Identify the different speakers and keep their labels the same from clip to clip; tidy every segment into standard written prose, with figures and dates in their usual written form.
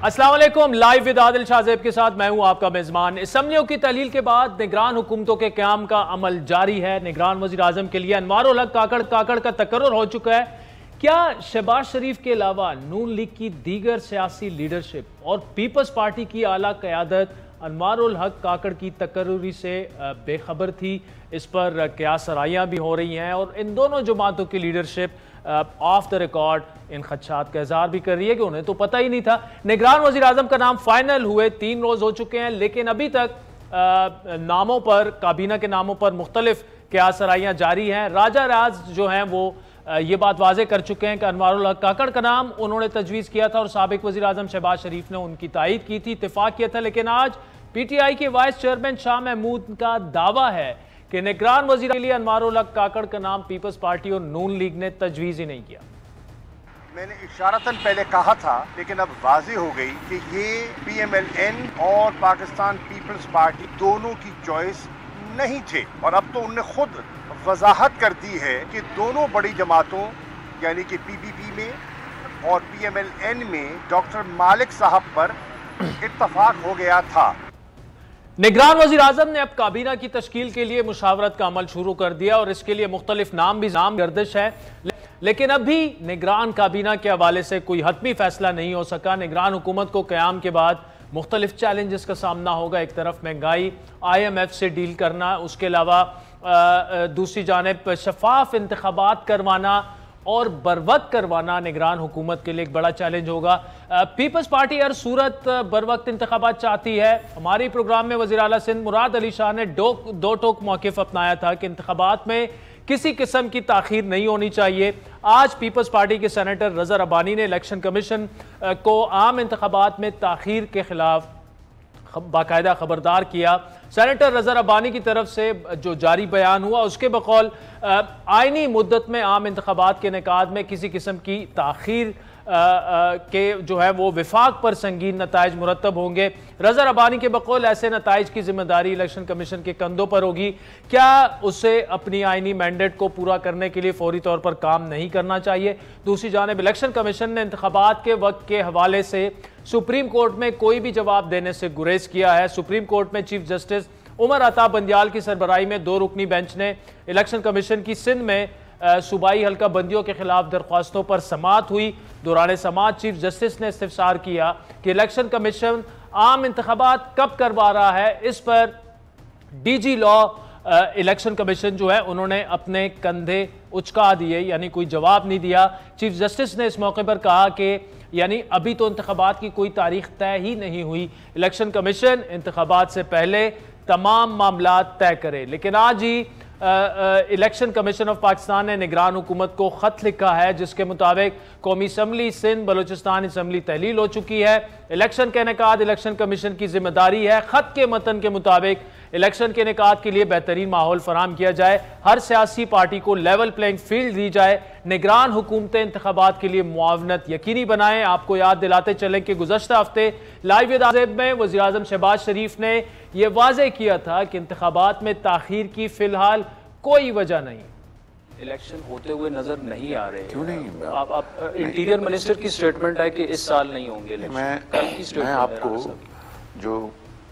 Speaker 1: السلام علیکم، live with عادل شاہزیب کے ساتھ میں ہوں آپ کا میزبان۔ اسمبلیوں کی تحلیل کے بعد نگران حکومتوں کے قیام کا عمل جاری ہے۔ نگران وزیر اعظم کے لیے انوار الحق کاکڑ کا تقرر ہو چکا ہے۔ کیا شہباز شریف کے علاوہ نون لیگ کی دیگر سیاسی لیڈرشپ اور پیپلز پارٹی کی اعلیٰ قیادت انوار الحق کاکڑ کی تقرری سے بے خبر تھی؟ اس پر قیاس آرائیاں بھی ہو رہی ہیں اور ان دونوں جماعتوں کی leadership of the record in خدشات کا اظہار بھی کر رہی ہے کہ انہیں تو پتہ ہی نہیں تھا۔ نگران وزیر اعظم کا نام فائنل ہوئے 3 روز ہو چکے ہیں، لیکن ابھی تک ناموں پر، کابینہ کے ناموں پر مختلف قیاس آرائیاں جاری ہیں۔ راجہ راز جو ہیں وہ یہ بات واضح کر چکے ہیں کہ انوار الحق کاکڑ کا نام انہوں نے تجویز کیا تھا اور سابق وزیر اعظم شہباز شریف نے ان کی تائید کی تھی، اتفاق کیا تھا، لیکن آج پی ٹی آئی کے وائس چیئرمین شاہ محمود کا دعویٰ ہے کہ نگران وزیر کے لیے انوار الحق کاکڑ کا نام پیپلز پارٹی اور نون لیگ نے تجویز ہی نہیں کیا۔
Speaker 2: میں نے اشارتاً پہلے کہا تھا، لیکن اب واضح ہو گئی کہ یہ پی ایم ایل این اور پاکستان پیپلز پارٹی دونوں کی چوائس نہیں تھے، اور اب تو انہوں نے خود وضاحت کر دی ہے کہ دونوں بڑی جماعتوں یعنی کہ پی پی پی میں اور پی ایم ایل این میں ڈاکٹر مالک صاحب پر اتفاق ہو گیا تھا۔
Speaker 1: نگران وزیر اعظم نے اب کابینہ کی تشکیل کے لیے مشاورت کا عمل شروع کر دیا اور اس کے لیے مختلف نام گردش ہے، لیکن اب بھی نگران کابینہ کے حوالے سے کوئی حتمی فیصلہ نہیں ہو سکا۔ نگران حکومت کو قیام کے بعد مختلف چیلنجز کا سامنا ہوگا۔ ایک طرف مہنگائی، آئی ایم ایف سے ڈیل کرنا، اس کے علاوہ دوسری جانب شفاف انتخابات کروانا اور بروقت کروانا نگران حکومت کے لیے ایک بڑا چیلنج ہوگا۔ پیپلز پارٹی ہر صورت بروقت انتخابات چاہتی ہے۔ ہماری پروگرام میں وزیر اعلیٰ سندھ مراد علی شاہ نے دو ٹوک موقف اپنایا تھا کہ انتخابات میں کسی قسم کی تاخیر نہیں ہونی چاہیے۔ آج پیپلز پارٹی کے سینیٹر رضا ربانی نے الیکشن کمیشن کو عام انتخابات میں تاخیر کے خلاف باقاعدہ خبردار کیا۔ سینیٹر رضا ربانی کی طرف سے جو جاری بیان ہوا اس کے بقول آئینی مدت میں عام انتخابات کے انعقاد میں کسی قسم کی تاخیر کے جو ہے وہ وفاق پر سنگین نتائج مرتب ہوں گے۔ رضا ربانی کے بقول ایسے نتائج کی ذمہ داری الیکشن کمیشن کے کندھوں پر ہوگی۔ کیا اسے اپنی آئینی مینڈیٹ کو پورا کرنے کے لیے فوری طور پر کام نہیں کرنا چاہیے؟ دوسری جانب الیکشن کمیشن نے انتخابات کے وقت کے حوالے سے سپریم کورٹ میں کوئی بھی جواب دینے سے گریز کیا ہے۔ سپریم کورٹ میں چیف جسٹس عمر عطا بندیال کی سربراہی میں 2 رکنی بینچ نے الیکشن کمیشن کی سندھ میں صوبائی حلقہ بندیوں کے خلاف درخواستوں پر سماعت ہوئی۔ دوران سماعت چیف جسٹس نے استفسار کیا کہ الیکشن کمیشن عام انتخابات کب کروا رہا ہے۔ اس پر ڈی جی لا الیکشن کمیشن جو ہے انہوں نے اپنے کندھے اچکا دیے، یعنی کوئی جواب نہیں دیا۔ چیف جسٹس نے اس موقع پر کہا کہ یعنی ابھی تو انتخابات کی کوئی تاریخ طے ہی نہیں ہوئی، الیکشن کمیشن انتخابات سے پہلے تمام معاملات طے کرے۔ لیکن آج ہی الیکشن کمیشن آف پاکستان نے نگران حکومت کو خط لکھا ہے جس کے مطابق قومی اسمبلی سندھ بلوچستان اسمبلی تحلیل ہو چکی ہے۔ الیکشن کا انعقاد الیکشن کمیشن کی ذمہ داری ہے۔ خط کے متن کے مطابق الیکشن کے انعقاد کے لیے بہترین ماحول فراہم کیا جائے، ہر سیاسی پارٹی کو لیول پلینگ فیلڈ دی جائے، نگران حکومتیں انتخابات کے لیے معاونت یقینی بنائیں۔ آپ کو یاد دلاتے چلیں کہ گزشتہ ہفتے لائیو ود عادل میں وزیر اعظم شہباز شریف نے یہ واضح کیا تھا کہ انتخابات میں تاخیر کی فی الحال کوئی وجہ نہیں۔
Speaker 3: الیکشن ہوتے ہوئے نظر نہیں آ رہے۔
Speaker 4: کیوں نہیں؟
Speaker 3: آپ انٹیریئر منسٹر کی سٹیٹمنٹ ہے کہ اس سال نہیں ہوں گے۔
Speaker 4: میں آپ کو جو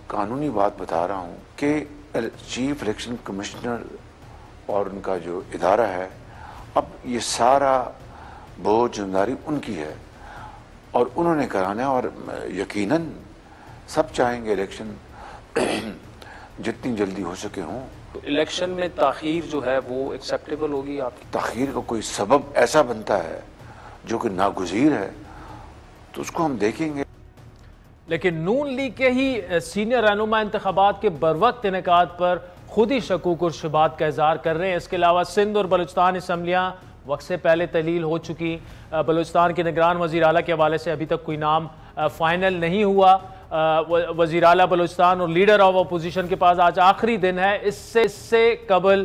Speaker 4: قانونی بات بتا رہا ہوں کہ چیف الیکشن کمشنر اور ان کا جو ادارہ ہے، اب یہ سارا بوجھ ذمہ داری ان کی ہے اور انہوں نے کرانا ہے، اور یقیناً سب چاہیں گے الیکشن جتنی جلدی ہو سکے ہوں۔
Speaker 3: الیکشن میں تاخیر جو ہے وہ ایکسیپٹیبل ہوگی آپ کی؟
Speaker 4: تاخیر کا کوئی سبب ایسا بنتا ہے جو کہ ناگزیر ہے تو اس کو ہم دیکھیں گے۔
Speaker 1: لیکن نون لیگ کے ہی سینئر رہنما انتخابات کے بروقت انعقاد پر خود ہی شکوک اور شبہات کا اظہار کر رہے ہیں۔ اس کے علاوہ سندھ اور بلوچستان اسمبلیاں وقت سے پہلے تحلیل ہو چکی۔ بلوچستان کے نگران وزیر اعلیٰ کے حوالے سے ابھی تک کوئی نام فائنل نہیں ہوا۔ وزیر اعلیٰ بلوچستان اور لیڈر آف اپوزیشن کے پاس آج آخری دن ہے۔ اس سے قبل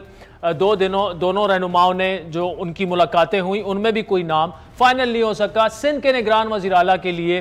Speaker 1: دونوں رہنماؤں نے جو ان کی ملاقاتیں ہوئیں ان میں بھی کوئی نام فائنل نہیں ہو سکا۔ سندھ کے نگران وزیر اعلیٰ کے لیے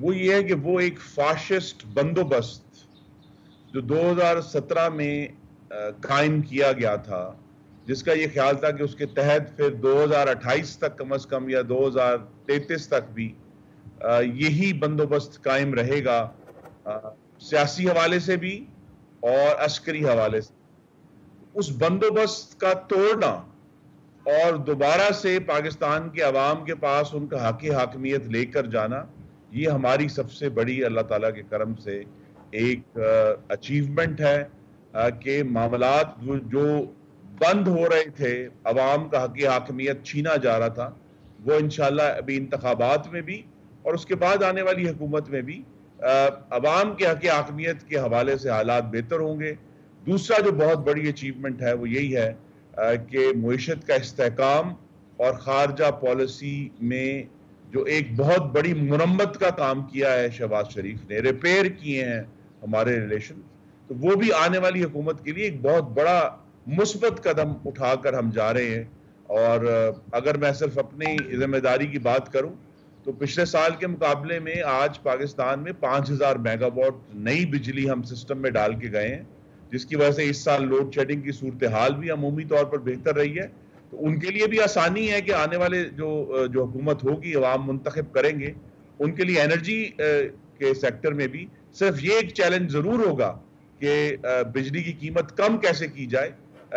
Speaker 5: وہ یہ ہے کہ وہ ایک فاشسٹ بندوبست جو 2017 میں قائم کیا گیا تھا، جس کا یہ خیال تھا کہ اس کے تحت پھر 2028 تک کم از کم یا 2033 تک بھی یہی بندوبست قائم رہے گا، سیاسی حوالے سے بھی اور عسکری حوالے سے. اس بندوبست کا توڑنا اور دوبارہ سے پاکستان کے عوام کے پاس ان کا حق حاکمیت لے کر جانا، یہ ہماری سب سے بڑی اللہ تعالیٰ کے کرم سے ایک اچیومنٹ ہے کہ معاملات جو بند ہو رہے تھے، عوام کا حق حاکمیت چھینا جا رہا تھا، وہ انشاءاللہ ابھی انتخابات میں بھی اور اس کے بعد آنے والی حکومت میں بھی عوام کے حق حاکمیت کے حوالے سے حالات بہتر ہوں گے. دوسرا جو بہت بڑی اچیومنٹ ہے وہ یہی ہے کہ معیشت کا استحکام اور خارجہ پالیسی میں جو ایک بہت بڑی مرمت کا کام کیا ہے شہباز شریف نے، ریپیئر کیے ہیں ہمارے ریلیشن، تو وہ بھی آنے والی حکومت کے لیے ایک بہت بڑا مثبت قدم اٹھا کر ہم جا رہے ہیں. اور اگر میں صرف اپنی ذمہ داری کی بات کروں تو پچھلے سال کے مقابلے میں آج پاکستان میں 5000 میگا واٹ نئی بجلی ہم سسٹم میں ڈال کے گئے ہیں، جس کی وجہ سے اس سال لوڈ شیڈنگ کی صورتحال بھی عمومی طور پر بہتر رہی ہے. تو ان کے لیے بھی آسانی ہے کہ آنے والے جو حکومت ہوگی، عوام منتخب کریں گے، ان کے لیے انرجی کے سیکٹر میں بھی صرف یہ ایک چیلنج ضرور ہوگا کہ بجلی کی قیمت کم کیسے کی جائے،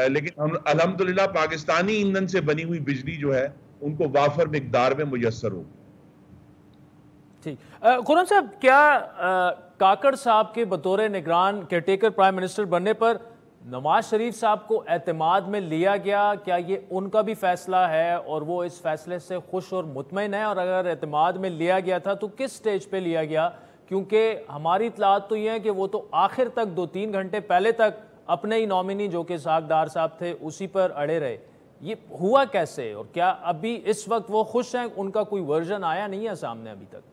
Speaker 5: لیکن ہم الحمدللہ پاکستانی ایندھن سے بنی ہوئی بجلی جو ہے ان کو وافر مقدار میں میسر ہوگی.
Speaker 1: ٹھیک. خرم صاحب، کیا کاکڑ صاحب کے بطور نگران کیئر ٹیکر پرائم منسٹر بننے پر نواز شریف صاحب کو اعتماد میں لیا گیا؟ کیا یہ ان کا بھی فیصلہ ہے اور وہ اس فیصلے سے خوش اور مطمئن ہے؟ اور اگر اعتماد میں لیا گیا تھا تو کس سٹیج پہ لیا گیا؟ کیونکہ ہماری اطلاعات تو یہ ہیں کہ وہ تو آخر تک 2-3 گھنٹے پہلے تک اپنے ہی نامنی جو کہ اسحاق ڈار صاحب تھے اسی پر اڑے رہے. یہ ہوا کیسے؟ اور کیا ابھی اس وقت وہ خوش ہیں؟ ان کا کوئی ورژن آیا نہیں ہے سامنے ابھی تک؟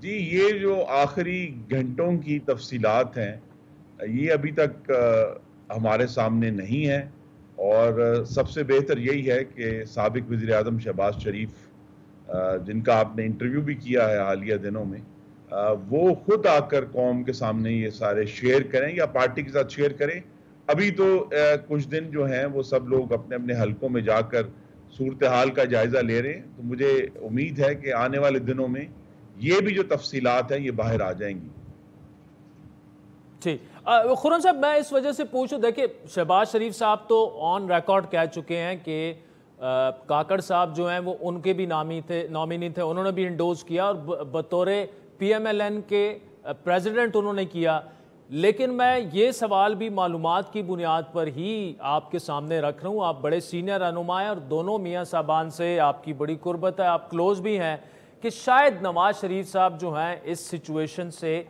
Speaker 5: جی، یہ جو آخری گھنٹوں کی تفصیلات ہیں یہ ابھی تک ہمارے سامنے نہیں ہے، اور سب سے بہتر یہی ہے کہ سابق وزیر اعظم شہباز شریف، جن کا آپ نے انٹرویو بھی کیا ہے حالیہ دنوں میں، وہ خود آ کر قوم کے سامنے یہ سارے شیئر کریں یا پارٹی کے ساتھ شیئر کریں. ابھی تو کچھ دن جو ہیں وہ سب لوگ اپنے اپنے حلقوں میں جا کر صورتحال کا جائزہ لے رہے ہیں، تو مجھے امید ہے کہ آنے والے دنوں میں یہ بھی جو تفصیلات ہیں یہ باہر آ جائیں گی.
Speaker 1: ٹھیک. خرم صاحب، میں اس وجہ سے پوچھوں، دیکھیں شہباز شریف صاحب تو آن ریکارڈ کہہ چکے ہیں کہ کاکڑ صاحب جو ہیں وہ ان کے بھی نامنی تھے، انہوں نے بھی انڈوز کیا اور بطور پی ایم ایل این کے پریزیڈنٹ انہوں نے کیا. لیکن میں یہ سوال بھی معلومات کی بنیاد پر ہی آپ کے سامنے رکھ رہا ہوں. آپ بڑے سینئر رہنما ہیں اور دونوں میاں صاحبان سے آپ کی بڑی قربت ہے، آپ کلوز بھی ہیں، کہ شاید نواز شریف صاحب جو ہیں اس سچویشن سے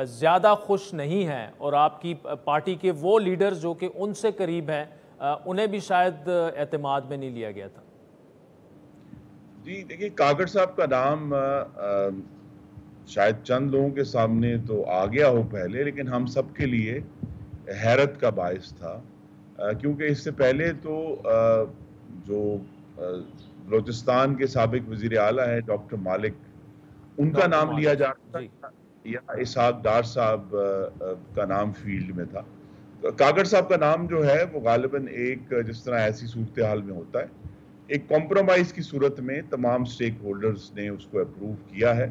Speaker 1: زیادہ خوش نہیں ہیں، اور آپ کی پارٹی کے وہ لیڈرز جو کہ ان سے قریب ہیں انہیں بھی شاید اعتماد میں نہیں لیا گیا تھا.
Speaker 5: جی دیکھیے، کاکڑ صاحب کا نام شاید چند لوگوں کے سامنے تو آ گیا ہو پہلے، لیکن ہم سب کے لیے حیرت کا باعث تھا، کیونکہ اس سے پہلے تو جو بلوچستان کے سابق وزیر اعلیٰ ہیں ڈاکٹر مالک، ان کا نام لیا جا رہا تھا، یا اسحاق ڈار صاحب کا نام فیلڈ میں تھا. کاکڑ صاحب کا نام جو ہے وہ غالباً ایک، جس طرح ایسی صورتحال میں ہوتا ہے، ایک کمپرومائز کی صورت میں تمام سٹیک ہولڈرز نے اس کو اپروو کیا ہے.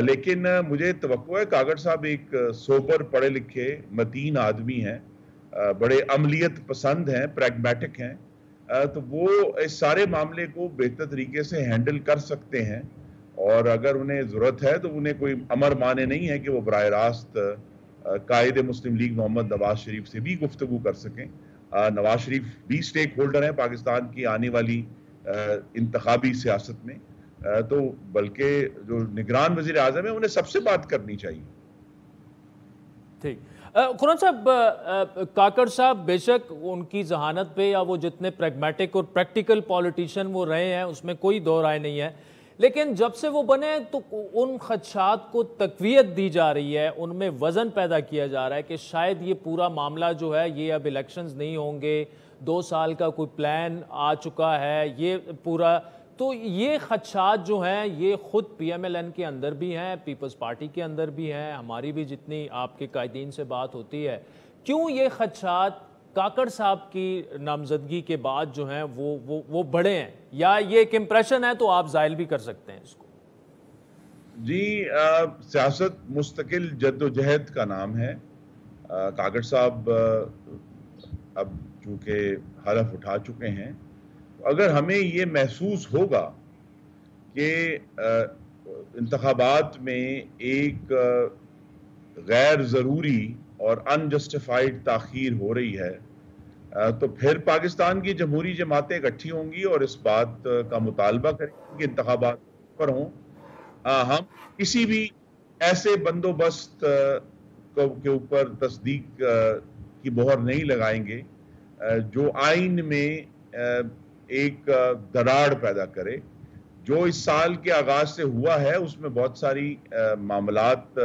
Speaker 5: لیکن مجھے توقع ہے کاکڑ صاحب ایک سوبر پڑھے لکھے متین آدمی ہیں، بڑے عملیت پسند ہیں، پریگمیٹک ہیں، تو وہ اس سارے معاملے کو بہتر طریقے سے ہینڈل کر سکتے ہیں. اور اگر انہیں ضرورت ہے تو انہیں کوئی امر مانے نہیں ہے کہ وہ براہ راست قائد مسلم لیگ محمد نواز شریف سے بھی گفتگو کر سکیں. نواز شریف بھی سٹیک ہولڈر ہیں پاکستان کی آنے والی انتخابی سیاست میں، تو بلکہ جو نگران وزیر اعظم ہیں انہیں سب سے بات کرنی چاہیے.
Speaker 1: ٹھیک. خرم صاحب، کاکڑ صاحب بے شک ان کی ذہانت پہ یا وہ جتنے پریگمیٹک اور پریکٹیکل پولیٹیشین وہ رہے ہیں اس میں کوئی دو رائے نہیں ہے، لیکن جب سے وہ بنے تو ان خدشات کو تقویت دی جا رہی ہے، ان میں وزن پیدا کیا جا رہا ہے کہ شاید یہ پورا معاملہ جو ہے یہ اب الیکشنز نہیں ہوں گے، 2 سال کا کوئی پلان آ چکا ہے، یہ پورا تو یہ خدشات جو ہیں یہ خود پی ایم ایل این کے اندر بھی ہیں, پیپلز پارٹی کے اندر بھی ہیں, ہماری بھی جتنی آپ کے قائدین سے بات ہوتی ہے, کیوں یہ خدشات کاکڑ صاحب کی نامزدگی کے بعد جو ہیں وہ بڑے ہیں, یا یہ ایک امپریشن ہے تو آپ زائل بھی کر سکتے ہیں اس کو؟
Speaker 5: جی, سیاست مستقل جد و جہد کا نام ہے. کاکڑ صاحب اب چونکہ حلف اٹھا چکے ہیں, اگر ہمیں یہ محسوس ہوگا کہ انتخابات میں ایک غیر ضروری اور انجسٹیفائڈ تاخیر ہو رہی ہے, تو پھر پاکستان کی جمہوری جماعتیں اکٹھی ہوں گی اور اس بات کا مطالبہ کریں گی کہ انتخابات پر ہوں. ہم کسی بھی ایسے بندوبست کے اوپر تصدیق کی مہر نہیں لگائیں گے جو آئین میں ایک دراڑ پیدا کرے. جو اس سال کے آغاز سے ہوا ہے اس میں بہت ساری معاملات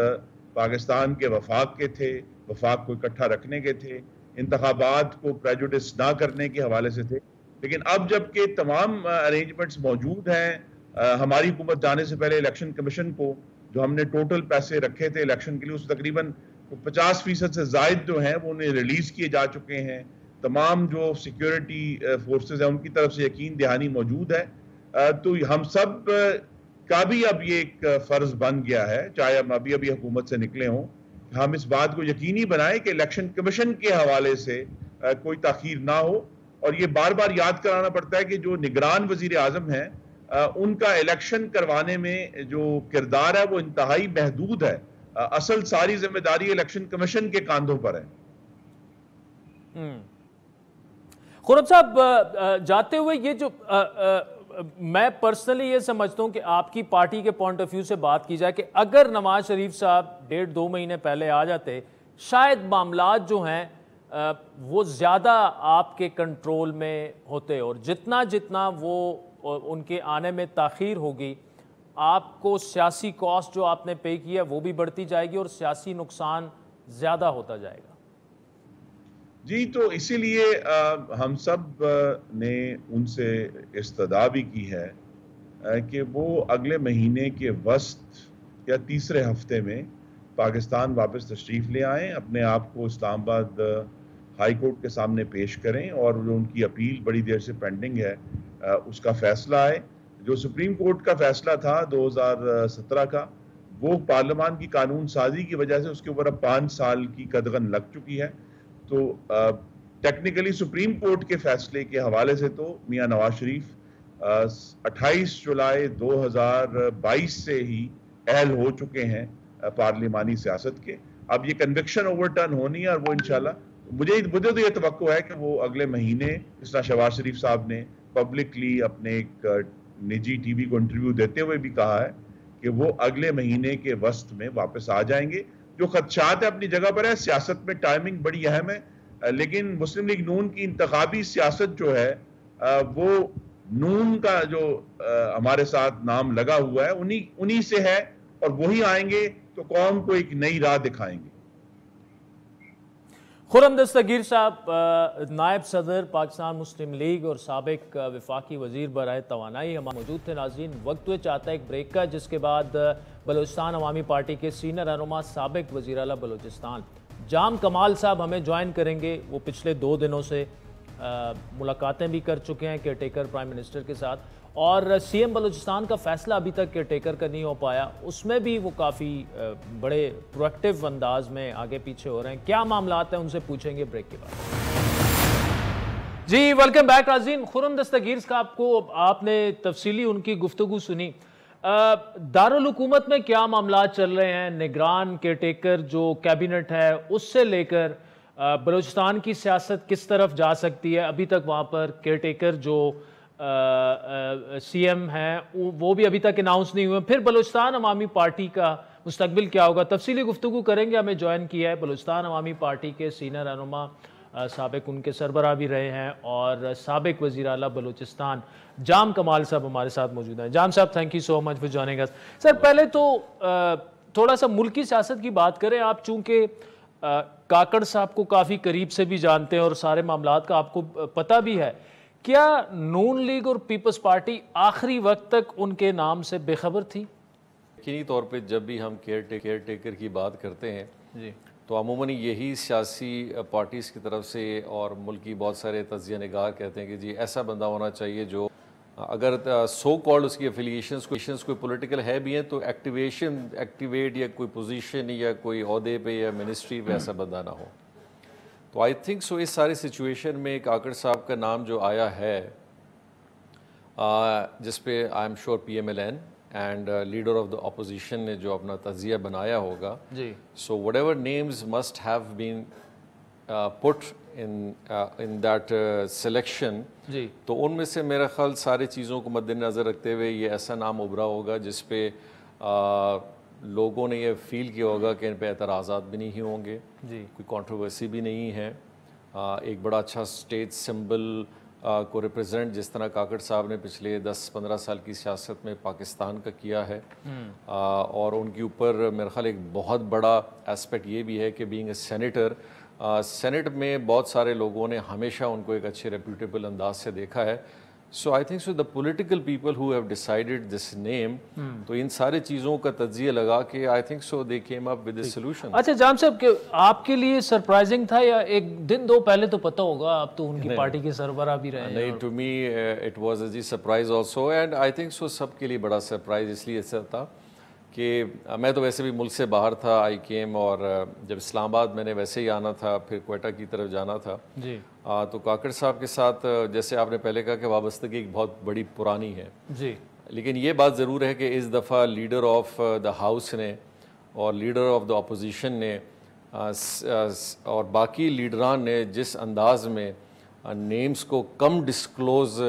Speaker 5: پاکستان کے وفاق کے تھے, وفاق کو اکٹھا رکھنے کے تھے, انتخابات کو پریجوڈس نہ کرنے کے حوالے سے تھے. لیکن اب جب کہ تمام ارینجمنٹس موجود ہیں, ہماری حکومت جانے سے پہلے الیکشن کمیشن کو جو ہم نے ٹوٹل پیسے رکھے تھے الیکشن کے لیے, اس تقریباً 50% سے زائد جو ہیں وہ انہیں ریلیز کیے جا چکے ہیں. تمام جو سیکیورٹی فورسز ہیں ان کی طرف سے یقین دہانی موجود ہے. تو ہم سب کا بھی اب یہ ایک فرض بن گیا ہے, چاہے ہم ابھی حکومت سے نکلے ہوں, ہم اس بات کو یقینی بنائیں کہ الیکشن کمیشن کے حوالے سے کوئی تاخیر نہ ہو. اور یہ بار بار یاد کرانا پڑتا ہے کہ جو نگران وزیر اعظم ہیں ان کا الیکشن کروانے میں جو کردار ہے وہ انتہائی محدود ہے. اصل ساری ذمہ داری الیکشن کمیشن کے کاندھوں پر ہے.
Speaker 1: خرم صاحب, جاتے ہوئے یہ جو میں پرسنلی یہ سمجھتا ہوں کہ آپ کی پارٹی کے پوائنٹ آف ویو سے بات کی جائے کہ اگر نواز شریف صاحب 1.5-2 مہینے پہلے آ جاتے, شاید معاملات جو ہیں وہ زیادہ آپ کے کنٹرول میں ہوتے, اور جتنا وہ ان کے آنے میں تاخیر ہوگی آپ کو سیاسی کاسٹ جو آپ نے پے کیا وہ بھی بڑھتی جائے گی اور سیاسی نقصان زیادہ ہوتا جائے گا.
Speaker 5: جی, تو اسی لیے ہم سب نے ان سے استدعا بھی کی ہے کہ وہ اگلے مہینے کے وسط یا تیسرے ہفتے میں پاکستان واپس تشریف لے آئیں, اپنے آپ کو اسلام آباد ہائی کورٹ کے سامنے پیش کریں, اور جو ان کی اپیل بڑی دیر سے پینڈنگ ہے اس کا فیصلہ آئے. جو سپریم کورٹ کا فیصلہ تھا 2017 کا, وہ پارلیمان کی قانون سازی کی وجہ سے اس کے اوپر اب 5 سال کی قدغن لگ چکی ہے. تو ٹیکنیکلی سپریم کورٹ کے فیصلے کے حوالے سے تو میاں نواز شریف 28 جولائی 2022 سے ہی اہل ہو چکے ہیں پارلیمانی سیاست کے. اب یہ کنوکشن اوور ٹرن ہونی ہے, اور وہ انشاءاللہ مجھے تو یہ توقع ہے کہ وہ اگلے مہینے, جس طرح شہباز شریف صاحب نے پبلکلی اپنے ایک نجی ٹی وی کو انٹرویو دیتے ہوئے بھی کہا ہے کہ وہ اگلے مہینے کے وسط میں واپس آ جائیں گے. جو خدشات ہے اپنی جگہ پر ہے, سیاست میں ٹائمنگ بڑی اہم ہے, لیکن مسلم لیگ نون کی انتخابی سیاست جو ہے وہ نون کا جو ہمارے ساتھ نام لگا ہوا ہے انہی سے ہے, اور وہی آئیں گے تو قوم کو ایک نئی راہ دکھائیں گے.
Speaker 1: خرم دستگیر صاحب, نائب صدر پاکستان مسلم لیگ اور سابق وفاقی وزیر برائے توانائی, ہم موجود تھے. ناظرین, وقت ہوئے چاہتا ہے ایک بریک کا, جس کے بعد بلوچستان عوامی پارٹی کے سینئر رہنما سابق وزیر اعلیٰ بلوچستان جام کمال صاحب ہمیں جوائن کریں گے. وہ پچھلے 2 دنوں سے ملاقاتیں بھی کر چکے ہیں کیئر ٹیکر پرائم منسٹر کے ساتھ, اور سی ایم بلوچستان کا فیصلہ ابھی تک کیئر ٹیکر کا نہیں ہو پایا, اس میں بھی وہ کافی بڑے پرویکٹیو انداز میں آگے پیچھے ہو رہے ہیں. کیا معاملات ہیں ان سے پوچھیں گے بریک کے بعد. جی, ویلکم بیک ناظرین. خرم دستگیر صاحب کو آپ نے تفصیلی ان کی گفتگو سنی. دارالحکومت میں کیا معاملات چل رہے ہیں, نگران کیئر ٹیکر جو کیبنٹ ہے اس سے لے کر بلوچستان کی سیاست کس طرف جا سکتی ہے. ابھی تک وہاں پر کیئر ٹیکر جو سی ایم ہیں وہ بھی ابھی تک اناؤنس نہیں ہوئے. پھر بلوچستان عوامی پارٹی کا مستقبل کیا ہوگا, تفصیلی گفتگو کریں گے. ہمیں جوائن کیا ہے بلوچستان عوامی پارٹی کے سینئر رہنما, سابق ان کے سربراہ بھی رہے ہیں, اور سابق وزیر اعلیٰ بلوچستان جام کمال صاحب ہمارے ساتھ موجود ہیں. جام صاحب, thank you so much for joining us. Sir, پہلے تو تھوڑا سا ملکی سیاست کی بات کریں. آپ چونکہ کاکڑ صاحب کو کافی قریب سے بھی جانتے ہیں اور سارے معاملات کا آپ کو پتہ بھی ہے, کیا نون لیگ اور پیپلز پارٹی آخری وقت تک ان کے نام سے بے خبر تھی؟
Speaker 6: یقینی طور پہ جب بھی ہم کیئر ٹیکر کی بات کرتے ہیں
Speaker 1: جی
Speaker 6: تو عموماً یہی سیاسی پارٹیز کی طرف سے اور ملکی بہت سارے تجزیہ نگار کہتے ہیں کہ جی ایسا بندہ ہونا چاہیے جو اگر سو کالڈ اس کی افیلیشنز کوئی پولیٹیکل ہے بھی ہیں تو ایکٹیویٹ یا کوئی پوزیشن یا کوئی عہدے پہ یا منسٹری پہ ایسا بندہ نہ ہو. تو آئی تھنک سو اس ساری سچویشن میں کاکڑ صاحب کا نام جو آیا ہے جس پہ I am sure P M L N and leader of the opposition نے جو اپنا تجزیہ بنایا ہوگا,
Speaker 1: جی
Speaker 6: so whatever names must have been put in that selection,
Speaker 1: جی
Speaker 6: تو ان میں سے میرا خیال ساری چیزوں کو مد نظر رکھتے ہوئے یہ ایسا نام ابھرا ہوگا جس پہ لوگوں نے یہ فیل کیا ہوگا کہ ان پہ اعتراضات بھی نہیں ہوں گے,
Speaker 1: جی
Speaker 6: کوئی کنٹروورسی بھی نہیں ہے, ایک بڑا اچھا اسٹیٹ سمبل کو ریپرزینٹ جس طرح کاکڑ صاحب نے پچھلے 10-15 سال کی سیاست میں پاکستان کا کیا ہے, اور ان کے اوپر میرا خیال ایک بہت بڑا اسپیکٹ یہ بھی ہے کہ بینگ اے سینیٹر, سینٹ میں بہت سارے لوگوں نے ہمیشہ ان کو ایک اچھے ریپیوٹیبل انداز سے دیکھا ہے. So I think so the political people who have decided this name, تو ان سارے چیزوں کا تجزیہ لگا کے I think so they came up with a solution.
Speaker 1: اچھا جان صاحب, کہ آپ کے لیے سرپرائزنگ تھا یا ایک دن دو پہلے تو پتہ ہوگا, آپ تو ان کی پارٹی کے سربراہ بھی رہے ہیں؟
Speaker 6: نہیں, to me it was a surprise also, and I think so سب کے لیے بڑا سرپرائز اس لیے ایسا تھا کہ میں تو ویسے بھی ملک سے باہر تھا, آئی کیم, اور جب اسلام آباد میں نے ویسے ہی آنا تھا, پھر کوئٹہ کی طرف جانا تھا,
Speaker 1: جی
Speaker 6: تو کاکڑ صاحب کے ساتھ جیسے آپ نے پہلے کہا کہ وابستگی ایک بہت بڑی پرانی ہے,
Speaker 1: جی
Speaker 6: لیکن یہ بات ضرور ہے کہ اس دفعہ لیڈر آف دا ہاؤس نے اور لیڈر آف دا اپوزیشن نے اور باقی لیڈران نے جس انداز میں نیمز کو کم ڈسکلوز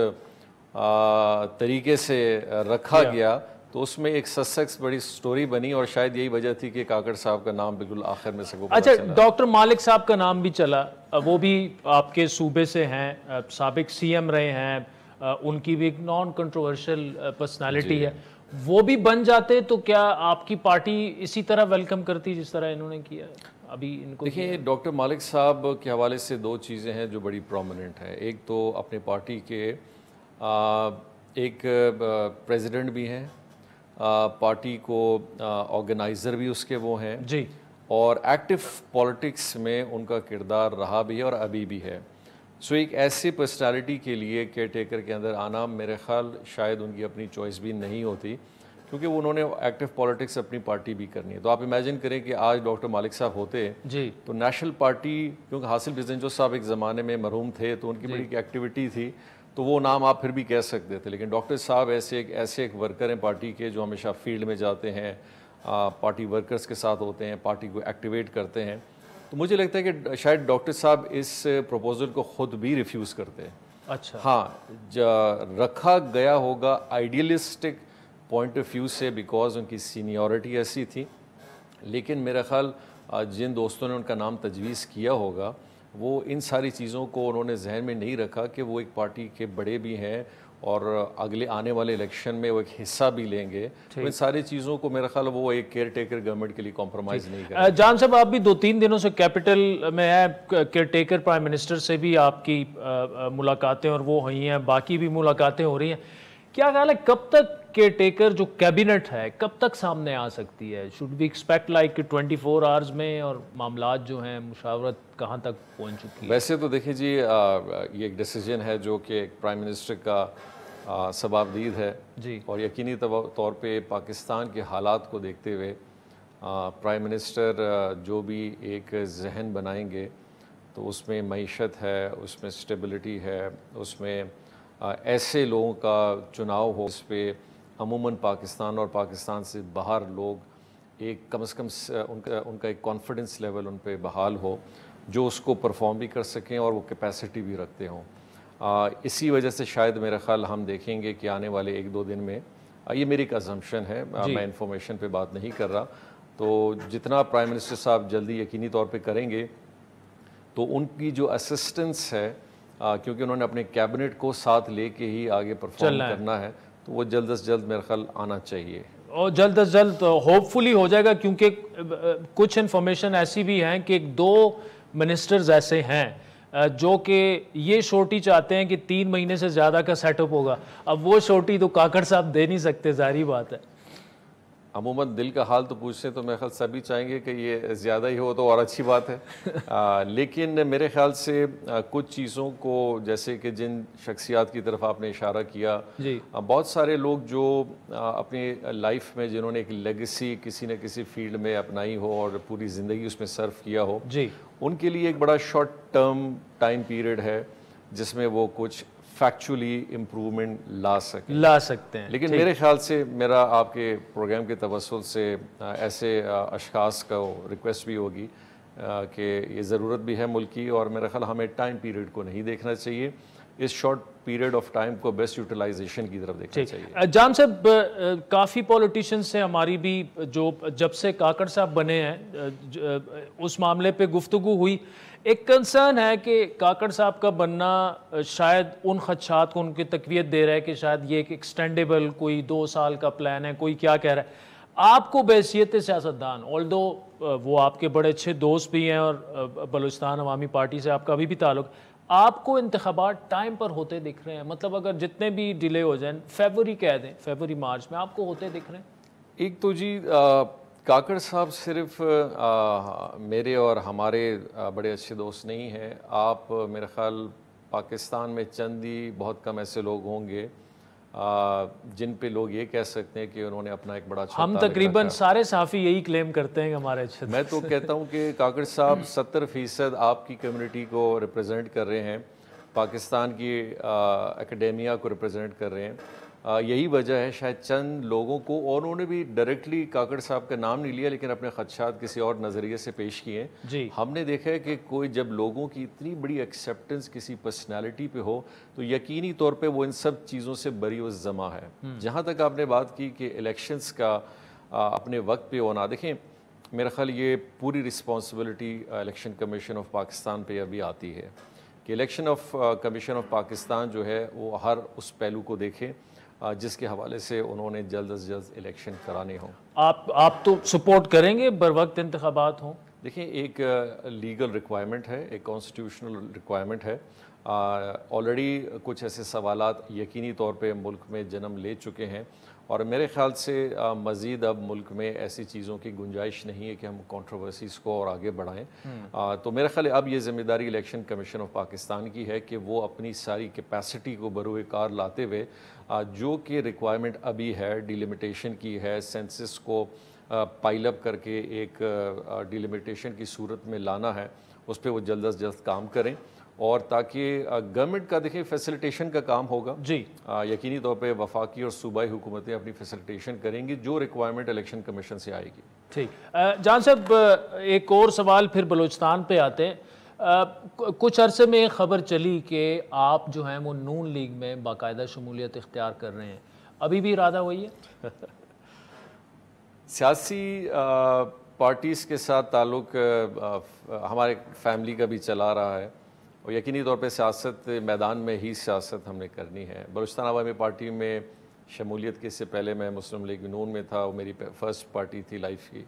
Speaker 6: طریقے سے رکھا گیا, تو اس میں ایک سسیکس بڑی سٹوری بنی, اور شاید یہی وجہ تھی کہ کاکڑ صاحب کا نام بالکل آخر میں سے کو
Speaker 1: اچھا ڈاکٹر مالک صاحب کا نام بھی چلا, وہ بھی آپ کے صوبے سے ہیں, سابق سی ایم رہے ہیں, ان کی بھی ایک نان کنٹروورشل پرسنالٹی ہے, وہ بھی بن جاتے تو کیا آپ کی پارٹی اسی طرح ویلکم کرتی جس طرح انہوں نے کیا ابھی ان کو؟
Speaker 6: دیکھیں, ڈاکٹر مالک صاحب کے حوالے سے دو چیزیں ہیں جو بڑی پرومیننٹ ہیں. ایک تو اپنے پارٹی کے ایک پریزیڈنٹ بھی ہیں, پارٹی کو آرگنائزر بھی اس کے وہ ہیں,
Speaker 1: جی,
Speaker 6: اور ایکٹیو پالیٹکس میں ان کا کردار رہا بھی ہے اور ابھی بھی ہے. سو ایک ایسی پرسنالٹی کے لیے کیئر ٹیکر کے اندر آنا میرے خیال شاید ان کی اپنی چوائس بھی نہیں ہوتی, کیونکہ انہوں نے ایکٹیو پالیٹکس اپنی پارٹی بھی کرنی ہے. تو آپ امیجن کریں کہ آج ڈاکٹر مالک صاحب ہوتے
Speaker 1: جی,
Speaker 6: تو نیشنل پارٹی, کیونکہ حاصل بزنجو صاحب ایک زمانے میں مرحوم تھے تو ان کی بڑی ایکٹیویٹی تھی, تو وہ نام آپ پھر بھی کہہ سکتے تھے, لیکن ڈاکٹر صاحب ایسے ایک ورکر ہیں پارٹی کے جو ہمیشہ فیلڈ میں جاتے ہیں, پارٹی ورکرز کے ساتھ ہوتے ہیں, پارٹی کو ایکٹیویٹ کرتے ہیں. تو مجھے لگتا ہے کہ شاید ڈاکٹر صاحب اس پروپوزل کو خود بھی ریفیوز کرتے ہیں.
Speaker 1: اچھا,
Speaker 6: ہاں, رکھا گیا ہوگا آئیڈیلسٹک پوائنٹ آف ویو سے بیکاز ان کی سینیورٹی ایسی تھی, لیکن میرا خیال جن دوستوں نے ان کا نام تجویز کیا ہوگا وہ ان ساری چیزوں کو انہوں نے ذہن میں نہیں رکھا کہ وہ ایک پارٹی کے بڑے بھی ہیں اور اگلے آنے والے الیکشن میں وہ ایک حصہ بھی لیں گے, تو ان ساری چیزوں کو میرا خیال وہ ایک کیئر ٹیکر گورنمنٹ کے لیے کمپرومائز نہیں کریں.
Speaker 1: جان صاحب, آپ بھی 2-3 دنوں سے کیپٹل میں ہیں, کیئر ٹیکر پرائم منسٹر سے بھی آپ کی ملاقاتیں اور وہ ہوئی ہیں, باقی بھی ملاقاتیں ہو رہی ہیں. کیا خیال ہے کب تک کیئر ٹیکر جو کیبنٹ ہے کب تک سامنے آ سکتی ہے؟ Should we expect like 24 hours میں, اور معاملات جو ہیں مشاورت کہاں تک پہنچ چکی ہے؟
Speaker 6: ویسے تو دیکھیں جی, یہ ایک ڈیسیجن ہے جو کہ ایک پرائم منسٹر کا سبابدید ہے,
Speaker 1: جی,
Speaker 6: اور یقینی طور پہ پاکستان کے حالات کو دیکھتے ہوئے پرائم منسٹر جو بھی ایک ذہن بنائیں گے تو اس میں معیشت ہے, اس میں اسٹیبلٹی ہے, اس میں ایسے لوگوں کا چناؤ ہو اس پہ عموماً پاکستان اور پاکستان سے باہر لوگ ایک کم از کم ان کا ایک کانفیڈنس لیول ان پہ بحال ہو جو اس کو پرفارم بھی کر سکیں اور وہ کیپیسٹی بھی رکھتے ہوں. اسی وجہ سے شاید میرا خیال ہم دیکھیں گے کہ آنے والے 1-2 دن میں, یہ میری ایک اسمپشن ہے, میں انفارمیشن پہ بات نہیں کر رہا, تو جتنا پرائم منسٹر صاحب جلدی یقینی طور پہ کریں گے تو ان کی جو اسسٹنس ہے, کیونکہ انہوں نے اپنے کیبنٹ کو ساتھ لے کے ہی آگے پرفارم کرنا ہے, تو وہ جلد از جلد میرا خیال آنا چاہیے,
Speaker 1: اور جلد از جلد ہوپ فلی ہو جائے گا, کیونکہ کچھ انفارمیشن ایسی بھی ہیں کہ 2 منسٹرز ایسے ہیں جو کہ یہ شورٹی چاہتے ہیں کہ 3 مہینے سے زیادہ کا سیٹ اپ ہوگا. اب وہ شورٹی تو کاکڑ صاحب دے نہیں سکتے, ظاہری بات ہے.
Speaker 6: عموماً دل کا حال تو پوچھتے تو میرے خیال سبھی چاہیں گے کہ یہ زیادہ ہی ہو تو اور اچھی بات ہے. لیکن میرے خیال سے کچھ چیزوں کو, جیسے کہ جن شخصیات کی طرف آپ نے اشارہ کیا, بہت سارے لوگ جو اپنی لائف میں جنہوں نے ایک لیگیسی کسی نہ کسی فیلڈ میں اپنائی ہو اور پوری زندگی اس میں صرف کیا ہو, ان کے لیے ایک بڑا شارٹ ٹرم ٹائم پیریڈ ہے جس میں وہ کچھ فیکچولی امپروومنٹ لا سکتے ہیں. لیکن میرے خیال سے میرا آپ کے پروگرام کے توسل سے ایسے اشخاص کا ریکویسٹ بھی ہوگی کہ یہ ضرورت بھی ہے ملک کی, اور میرا خیال ہمیں ٹائم پیریڈ کو نہیں دیکھنا چاہیے, اس شارٹ پیریڈ آف ٹائم کو بیسٹ یوٹیلائزیشن کی طرف دیکھنا چاہیے.
Speaker 1: جان صاحب, کافی پولیٹیشینز سے ہماری بھی جو جب سے کاکڑ صاحب بنے ہیں اس معاملے پہ گفتگو ہوئی. ایک کنسرن ہے کہ کاکڑ صاحب کا بننا شاید ان خدشات کو ان کی تقویت دے رہا ہے کہ شاید یہ ایک ایکسٹینڈیبل کوئی 2 سال کا پلان ہے, کوئی کیا کہہ رہا ہے. آپ کو بحیثیت سیاستدان, آلدو وہ آپ کے بڑے اچھے دوست بھی ہیں اور بلوچستان عوامی پارٹی سے آپ کا ابھی بھی تعلق, آپ کو انتخابات ٹائم پر ہوتے دکھ رہے ہیں؟ مطلب اگر جتنے بھی ڈیلے ہو جائیں, فیبروری کہہ دیں, فیبروری مارچ میں آپ کو ہوتے دکھ رہے ہیں؟
Speaker 6: ایک تو جی کاکڑ صاحب صرف میرے اور ہمارے بڑے اچھے دوست نہیں ہیں. آپ میرے خیال پاکستان میں چند ہی بہت کم ایسے لوگ ہوں گے جن پہ لوگ یہ کہہ سکتے ہیں کہ انہوں نے اپنا ایک بڑا اچھا,
Speaker 1: ہم تقریباً سارے صحافی یہی کلیم کرتے ہیں کہ ہمارے اچھے.
Speaker 6: میں تو کہتا ہوں کہ کاکڑ صاحب 70% آپ کی کمیونٹی کو ریپرزینٹ کر رہے ہیں, پاکستان کی اکیڈیمیا کو ریپرزینٹ کر رہے ہیں. یہی وجہ ہے شاید چند لوگوں کو, اور انہوں نے بھی ڈائریکٹلی کاکڑ صاحب کا نام نہیں لیا لیکن اپنے خدشات کسی اور نظریے سے پیش کیے ہیں. ہم نے دیکھا ہے کہ کوئی جب لوگوں کی اتنی بڑی ایکسیپٹنس کسی پرسنالٹی پہ ہو تو یقینی طور پہ وہ ان سب چیزوں سے بری و ذمہ ہے. جہاں تک آپ نے بات کی کہ الیکشنز کا اپنے وقت پہ ہونا, دیکھیں میرا خیال یہ پوری responsibility election commission of Pakistan پہ ابھی آتی ہے کہ الیکشن کمیشن آف پاکستان جو ہے وہ ہر اس پہلو کو دیکھے جس کے حوالے سے انہوں نے جلد از جلد الیکشن کرانے ہوں.
Speaker 1: آپ تو سپورٹ کریں گے بر وقت انتخابات ہوں؟
Speaker 6: دیکھیں ایک لیگل ریکوائرمنٹ ہے, ایک کانسٹیٹیوشنل ریکوائرمنٹ ہے. آلریڈی کچھ ایسے سوالات یقینی طور پہ ملک میں جنم لے چکے ہیں, اور میرے خیال سے مزید اب ملک میں ایسی چیزوں کی گنجائش نہیں ہے کہ ہم کنٹروورسیز کو اور آگے بڑھائیں. تو میرا خیال ہے اب یہ ذمہ داری الیکشن کمیشن آف پاکستان کی ہے کہ وہ اپنی ساری کیپیسٹی کو بروئے کار لاتے ہوئے جو کہ ریکوائرمنٹ ابھی ہے, ڈیلیمیٹیشن کی ہے, سینسس کو پائل اپ کر کے ایک ڈیلیمیٹیشن کی صورت میں لانا ہے, اس پہ وہ جلد از جلد کام کریں. اور تاکہ گورنمنٹ کا دیکھیں فیسیلیٹیشن کا کام ہوگا, یقینی طور پہ وفاقی اور صوبائی حکومتیں اپنی فیسیلیٹیشن کریں گی جو ریکوائرمنٹ الیکشن کمیشن سے آئے گی.
Speaker 1: ٹھیک. جان صاحب ایک اور سوال پھر بلوچستان پہ آتے ہیں. کچھ عرصے میں ایک خبر چلی کہ آپ جو ہیں وہ نون لیگ میں باقاعدہ شمولیت اختیار کر رہے ہیں, ابھی بھی ارادہ وہی ہے؟
Speaker 6: سیاسی پارٹیز کے ساتھ تعلق ہمارے فیملی کا بھی چلا رہا ہے, اور یقینی طور پہ سیاست میدان میں ہی سیاست ہم نے کرنی ہے. بلوچستان عوامی پارٹی میں شمولیت کے اس سے پہلے میں مسلم لیگ نون میں تھا, وہ میری فرسٹ پارٹی تھی لائف کی.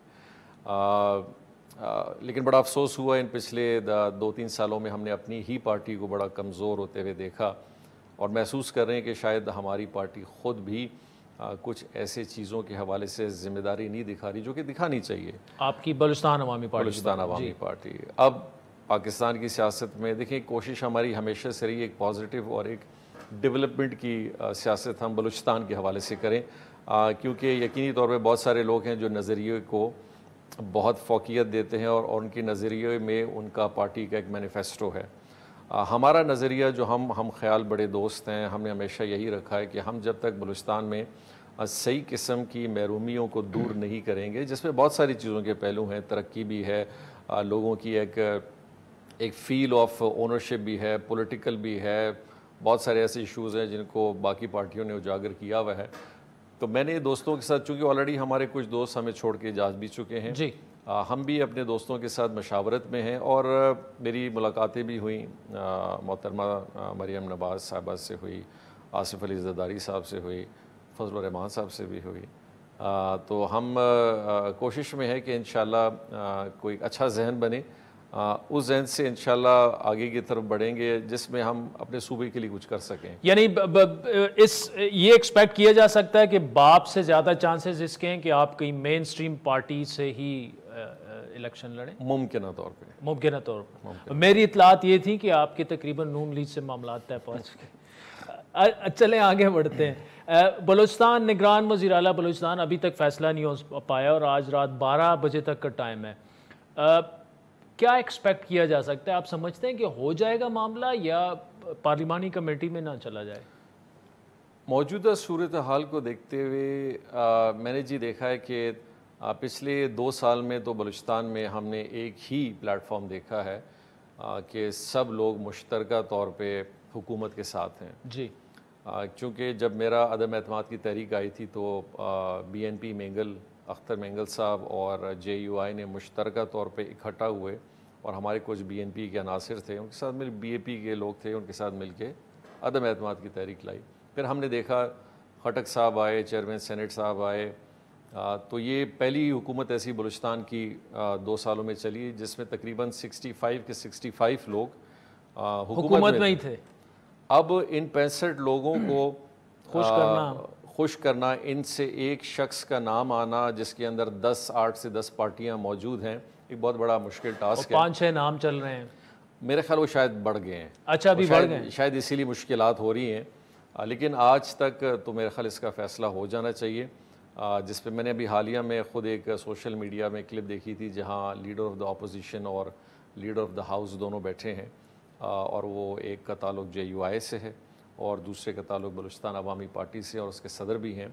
Speaker 6: لیکن بڑا افسوس ہوا ان پچھلے 2-3 سالوں میں ہم نے اپنی ہی پارٹی کو بڑا کمزور ہوتے ہوئے دیکھا, اور محسوس کر رہے ہیں کہ شاید ہماری پارٹی خود بھی کچھ ایسے چیزوں کے حوالے سے ذمہ داری نہیں دکھا رہی جو کہ دکھانی چاہیے.
Speaker 1: آپ کی بلوچستان عوامی پارٹی؟
Speaker 6: بلوچستان عوامی پارٹی اب پاکستان کی سیاست میں دیکھیں کوشش ہماری ہمیشہ سے رہی ایک پازیٹیو اور ایک ڈیولپمنٹ کی سیاست ہم بلوچستان کے حوالے سے کریں, کیونکہ یقینی طور پہ بہت سارے لوگ ہیں جو نظریے کو بہت فوقیت دیتے ہیں اور ان کے نظریے میں ان کا پارٹی کا ایک مینیفیسٹو ہے. ہمارا نظریہ جو ہم خیال بڑے دوست ہیں, ہم نے ہمیشہ یہی رکھا ہے کہ ہم جب تک بلوچستان میں صحیح قسم کی محرومیوں کو دور نہیں کریں گے, جس میں بہت ساری چیزوں کے پہلو ہیں, ترقی بھی ہے, لوگوں کی ایک فیل آف اونرشپ بھی ہے, پولیٹیکل بھی ہے, بہت سارے ایسے ایشوز ہیں جن کو باقی پارٹیوں نے اجاگر کیا ہوا ہے. تو میں نے دوستوں کے ساتھ, چونکہ آلریڈی ہمارے کچھ دوست ہمیں چھوڑ کے جا بھی چکے ہیں, ہم بھی اپنے دوستوں کے ساتھ مشاورت میں ہیں, اور میری ملاقاتیں بھی ہوئیں, محترمہ مریم نواز صاحبہ سے ہوئی, آصف علی زرداری صاحب سے ہوئی, فضل الرحمان صاحب سے بھی ہوئی. تو ہم کوشش میں ہے کہ انشاءاللہ کوئی اچھا ذہن بنے اس ذہن سے انشاءاللہ آگے کی طرف بڑھیں گے جس میں ہم اپنے صوبے کے لیے کچھ کر سکیں.
Speaker 1: یعنی یہ ایکسپیکٹ کیا جا سکتا ہے کہ باپ سے زیادہ چانسز اس کے ہیں کہ آپ کہیں مین سٹریم پارٹی سے ہی الیکشن لڑیں؟
Speaker 6: ممکنہ طور پہ.
Speaker 1: ممکنہ طور پر. میری اطلاعات یہ تھی کہ آپ کے تقریباً نون لیگ سے معاملات طے پہنچ گئے. چلیں آگے بڑھتے ہیں. بلوچستان نگران وزیر اعلیٰ بلوچستان ابھی تک فیصلہ نہیں ہو پایا اور آج رات 12 بجے تک کا ٹائم ہے. کیا ایکسپیکٹ کیا جا سکتا ہے؟ آپ سمجھتے ہیں کہ ہو جائے گا معاملہ یا پارلیمانی کمیٹی میں نہ چلا جائے؟
Speaker 6: موجودہ صورتحال کو دیکھتے ہوئے میں نے دیکھا ہے کہ پچھلے 2 سال میں تو بلوچستان میں ہم نے ایک ہی پلیٹ فارم دیکھا ہے کہ سب لوگ مشترکہ طور پہ حکومت کے ساتھ ہیں.
Speaker 1: جی.
Speaker 6: چونکہ جب میرا عدم اعتماد کی تحریک آئی تھی تو BNP مینگل اختر مینگل صاحب اور JUI نے مشترکہ طور پہ اکٹھا ہوئے اور ہمارے کچھ BNP کے عناصر تھے ان کے ساتھ مل BAP کے لوگ تھے ان کے ساتھ مل کے عدم اعتماد کی تحریک لائی. پھر ہم نے دیکھا خٹک صاحب آئے, چیئرمین سینٹ صاحب آئے, تو یہ پہلی حکومت ایسی بلوچستان کی 2 سالوں میں چلی جس میں تقریباً 65 کے 65 لوگ حکومت میں ہی تھے. اب ان 65 لوگوں کو خوش کرنا, ان سے ایک شخص کا نام آنا جس کے اندر 8 سے 10 پارٹیاں موجود ہیں, ایک بہت بڑا مشکل ٹاسک ہے.
Speaker 1: 5-6 نام چل رہے ہیں
Speaker 6: میرے خیال وہ شاید بڑھ گئے ہیں.
Speaker 1: اچھا, ابھی بڑھ گئے
Speaker 6: شاید اسی لیے مشکلات ہو رہی ہیں. لیکن آج تک تو میرے خیال اس کا فیصلہ ہو جانا چاہیے. جس پہ میں نے ابھی حالیہ میں خود ایک سوشل میڈیا میں کلپ دیکھی تھی جہاں لیڈر آف دا اپوزیشن اور لیڈر آف دا ہاؤس دونوں بیٹھے ہیں اور وہ ایک کا تعلق JUI سے ہے اور دوسرے کا تعلق بلوچستان عوامی پارٹی سے اور اس کے صدر بھی ہیں.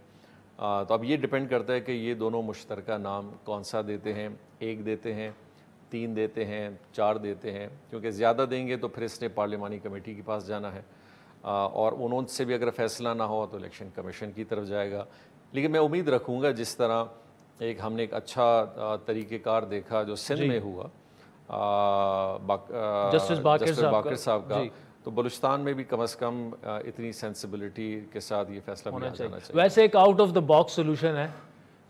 Speaker 6: تو اب یہ ڈیپینڈ کرتا ہے کہ یہ دونوں مشترکہ نام کون سا دیتے ہیں, 1 دیتے ہیں, 3 دیتے ہیں, 4 دیتے ہیں, کیونکہ زیادہ دیں گے تو پھر اس نے پارلیمانی کمیٹی کے پاس جانا ہے اور انہوں سے بھی اگر فیصلہ نہ ہو تو الیکشن کمیشن کی طرف جائے گا. لیکن میں امید رکھوں گا جس طرح ہم نے ایک اچھا طریقہ کار دیکھا جو سندھ میں ہوا
Speaker 1: جسٹس باقر
Speaker 6: صاحب کا, تو بلوچستان میں بھی کم از کم اتنی سینسیبلٹی کے ساتھ یہ فیصلہ ہونا چاہیے.
Speaker 1: ویسے ایک out of the box solution ہے,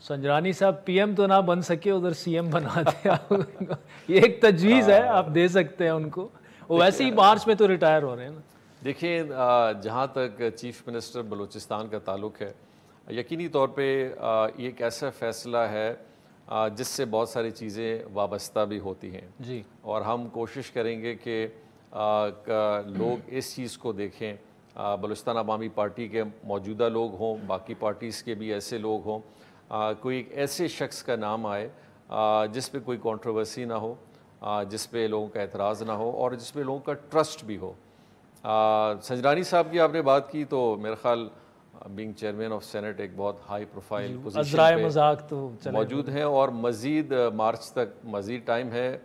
Speaker 1: سنجرانی صاحب PM تو نہ بن سکے ادھر CM بنا دیں. یہ ایک تجویز ہے, آپ دے سکتے ہیں ان کو. وہ ویسے ہی مارچ میں تو ریٹائر ہو رہے ہیں نا.
Speaker 6: دیکھیں جہاں تک چیف منسٹر بلوچستان کا تعلق ہے, یقینی طور پہ یہ ایک ایسا فیصلہ ہے جس سے بہت ساری چیزیں وابستہ بھی ہوتی ہیں.
Speaker 1: جی.
Speaker 6: اور ہم کوشش کریں گے کہ لوگ اس چیز کو دیکھیں, بلوچستان عوامی پارٹی کے موجودہ لوگ ہوں, باقی پارٹیز کے بھی ایسے لوگ ہوں, کوئی ایک ایسے شخص کا نام آئے جس پہ کوئی کنٹروورسی نہ ہو, جس پہ لوگوں کا اعتراض نہ ہو اور جس پہ لوگوں کا ٹرسٹ بھی ہو. سنجرانی صاحب کی آپ نے بات کی تو میرے خیال بینگ چیئرمین آف سینٹ ایک بہت ہائی پروفائل پوزیشن پہ موجود ہیں اور مزید مارچ تک مزید ٹائم ہے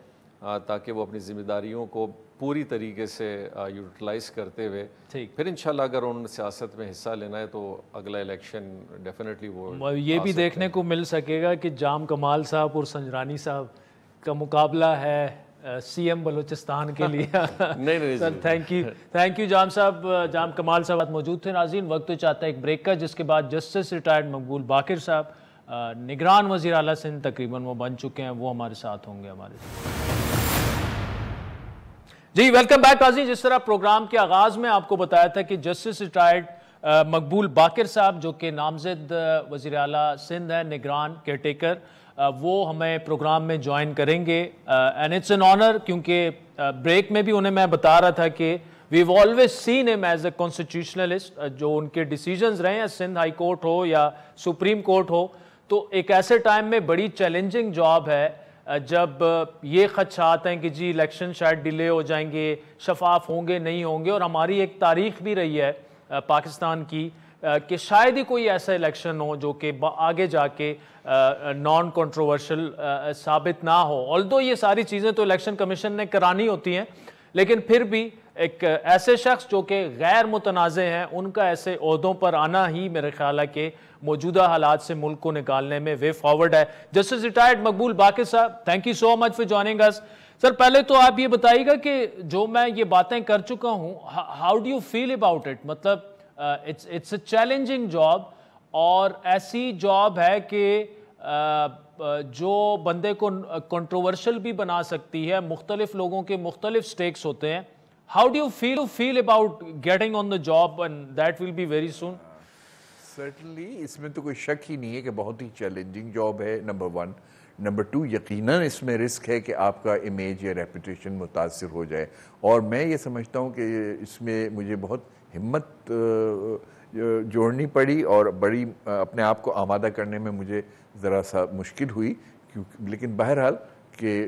Speaker 6: تاکہ وہ اپنی ذمہ داریوں کو پوری طریقے سے یوٹیلائز کرتے ہوئے پھر انشاءاللہ اگر انہوں نے سیاست میں حصہ لینا ہے تو اگلا الیکشن ڈیفینیٹلی وہ
Speaker 1: یہ بھی دیکھنے کو مل سکے گا کہ جام کمال صاحب اور سنجرانی صاحب کا مقابلہ ہے CM بلوچستان کے لیے.
Speaker 6: نہیں
Speaker 1: سر تھینک یو جام صاحب, جام کمال صاحب موجود تھے. ناظرین وقت تو چاہتا ہے ایک بریک کا, جس کے بعد جسٹس ریٹائرڈ مقبول باقر صاحب نگران وزیر اعلیٰ سندھ تقریباً وہ بن چکے ہیں, وہ ہمارے ساتھ ہوں گے ہمارے ساتھ. جی ویلکم بیک ناظرین. جس طرح پروگرام کے آغاز میں آپ کو بتایا تھا کہ جسٹس ریٹائرڈ مقبول باقر صاحب جو کہ نامزد وزیر اعلیٰ سندھ ہیں, نگران کیئر ٹیکر, وہ ہمیں پروگرام میں جوائن کریں گے اینڈ اٹس این آنر, کیونکہ بریک میں بھی انہیں میں بتا رہا تھا کہ ویو آلویز سین ہم ایز اے کانسٹیٹیوشنلسٹ. جو ان کے ڈیسیجنز رہے ہیں سندھ ہائی کورٹ ہو یا سپریم کورٹ ہو, تو ایک ایسے ٹائم میں بڑی چیلنجنگ جاب ہے جب یہ خدشات ہیں کہ جی الیکشن شاید ڈیلے ہو جائیں گے, شفاف ہوں گے نہیں ہوں گے. اور ہماری ایک تاریخ بھی رہی ہے پاکستان کی کہ شاید ہی کوئی ایسا الیکشن ہو جو کہ آگے جا کے نان کنٹروورشل ثابت نہ ہو. آلدو یہ ساری چیزیں تو الیکشن کمیشن نے کرانی ہوتی ہیں, لیکن پھر بھی ایک ایسے شخص جو کہ غیر متنازع ہیں ان کا ایسے عہدوں پر آنا ہی میرے خیال ہے کہ موجودہ حالات سے ملک کو نکالنے میں وے فارورڈ ہے. Justice retired Maqbool Baqir sahib, thank you so much for joining us. Sir پہلے تو آپ یہ بتائیے گا کہ جو میں یہ باتیں کر چکا ہوں, how do you feel about it? مطلب اٹس اے چیلنجنگ جاب اور ایسی جاب ہے کہ جو بندے کو کنٹروورشل بھی بنا سکتی ہے. مختلف لوگوں کے مختلف سٹیکس ہوتے ہیں. How do you feel about getting on the job and that will be very soon?
Speaker 7: Certainly اس میں تو کوئی شک ہی نہیں ہے کہ بہت ہی چیلنجنگ جاب ہے. نمبر 1. نمبر 2 یقیناً اس میں رسک ہے کہ آپ کا امیج یا ریپوٹیشن متاثر ہو جائے, اور میں یہ سمجھتا ہوں کہ اس میں مجھے بہت ہمت جوڑنی پڑی اور بڑی اپنے آپ کو آمادہ کرنے میں مجھے ذرا سا مشکل ہوئی, لیکن بہرحال کہ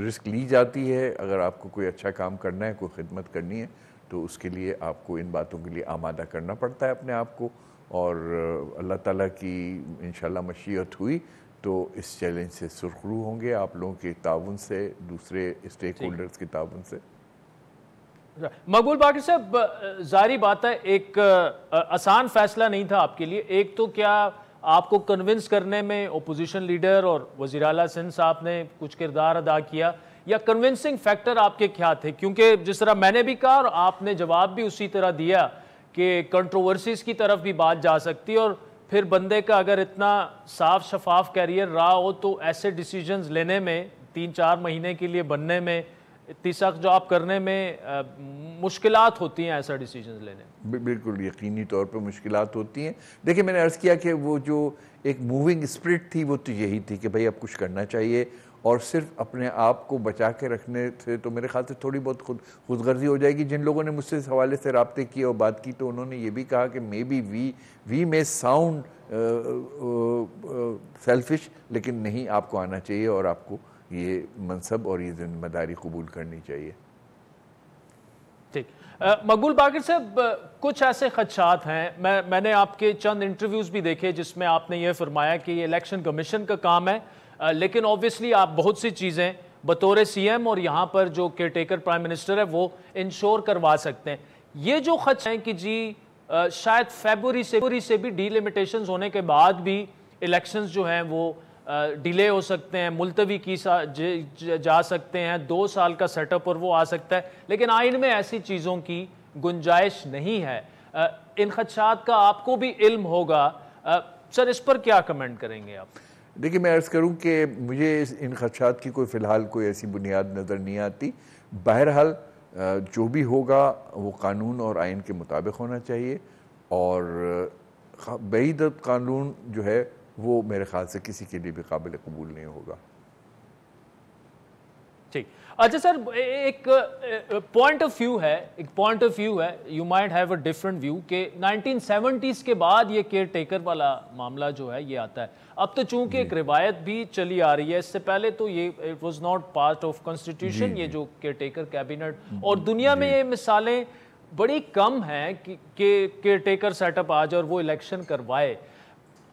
Speaker 7: رسک لی جاتی ہے. اگر آپ کو کوئی اچھا کام کرنا ہے, کوئی خدمت کرنی ہے, تو اس کے لیے آپ کو ان باتوں کے لیے آمادہ کرنا پڑتا ہے اپنے آپ کو, اور اللہ تعالیٰ کی انشاءاللہ مشیت ہوئی تو اس چیلنج سے سرخرو ہوں گے آپ لوگوں کے تعاون سے, دوسرے اسٹیک ہولڈرز کے تعاون سے.
Speaker 1: مقبول باقر صاحب, ظاہری بات ہے ایک آسان فیصلہ نہیں تھا آپ کے لیے. ایک تو کیا آپ کو کنونس کرنے میں اپوزیشن لیڈر اور وزیر اعلیٰ سندھ صاحب نے کچھ کردار ادا کیا, یا کنونسنگ فیکٹر آپ کے کیا تھے؟ کیونکہ جس طرح میں نے بھی کہا اور آپ نے جواب بھی اسی طرح دیا کہ کنٹروورسیز کی طرف بھی بات جا سکتی, اور پھر بندے کا اگر اتنا صاف شفاف کیریئر رہا ہو تو ایسے ڈیسیجنز لینے میں 3-4 مہینے کے لیے بننے میں, اتنی سخت جاب کرنے میں مشکلات ہوتی ہیں ایسا ڈیسیجنز لینے میں.
Speaker 7: بالکل یقینی طور پہ مشکلات ہوتی ہیں. دیکھیں میں نے عرض کیا کہ وہ جو ایک موونگ اسپرٹ تھی وہ تو یہی تھی کہ بھئی اب کچھ کرنا چاہیے, اور صرف اپنے آپ کو بچا کے رکھنے سے تو میرے خیال سے تھوڑی بہت خود غرضی ہو جائے گی. جن لوگوں نے مجھ سے اس حوالے سے رابطے کیے اور بات کی تو انہوں نے یہ بھی کہا کہ مے بی وی میں ساؤنڈ سیلفش, لیکن نہیں, آپ کو آنا چاہیے اور آپ کو یہ منصب اور یہ ذمہ داری قبول کرنی چاہیے.
Speaker 1: ٹھیک. مقبول باقر صاحب, کچھ ایسے خدشات ہیں, میں نے آپ کے چند انٹرویوز بھی دیکھے جس میں آپ نے یہ فرمایا کہ یہ الیکشن کمیشن کا کام ہے, لیکن آبویسلی آپ بہت سی چیزیں بطور سی ایم اور یہاں پر جو کیئر ٹیکر پرائم منسٹر ہے وہ انشور کروا سکتے ہیں. یہ جو خدشے ہیں کہ جی شاید فیبروری سے بھی ڈی لیمیٹیشنز ہونے کے بعد بھی الیکشنز جو ہیں وہ ڈیلے ہو سکتے ہیں, ملتوی کی جا سکتے ہیں, 2 سال کا سیٹ اپ اور وہ آ سکتا ہے, لیکن آئین میں ایسی چیزوں کی گنجائش نہیں ہے. ان خدشات کا آپ کو بھی علم ہوگا, سر اس پر کیا کمنٹ کریں گے آپ؟
Speaker 7: دیکھیں میں عرض کروں کہ مجھے ان خدشات کی کوئی فی الحال کوئی ایسی بنیاد نظر نہیں آتی. بہرحال جو بھی ہوگا وہ قانون اور آئین کے مطابق ہونا چاہیے, اور بعید قانون جو ہے وہ میرے خیال سے کسی کے لیے بھی قابل قبول نہیں ہوگا.
Speaker 1: ٹھیک. اچھا سر, ایک پوائنٹ آف ویو ہے, you might have a different view کہ 1970s کے بعد یہ کیئر ٹیکر والا معاملہ جو ہے یہ آتا ہے. اب تو چونکہ ایک روایت بھی چلی آ رہی ہے, اس سے پہلے تو یہ it was not part of constitution, یہ جو کیئر ٹیکر کیبنٹ, اور دنیا میں یہ مثالیں بڑی کم ہیں کہ کیئر ٹیکر سیٹ اپ آ جائے اور وہ الیکشن کروائے.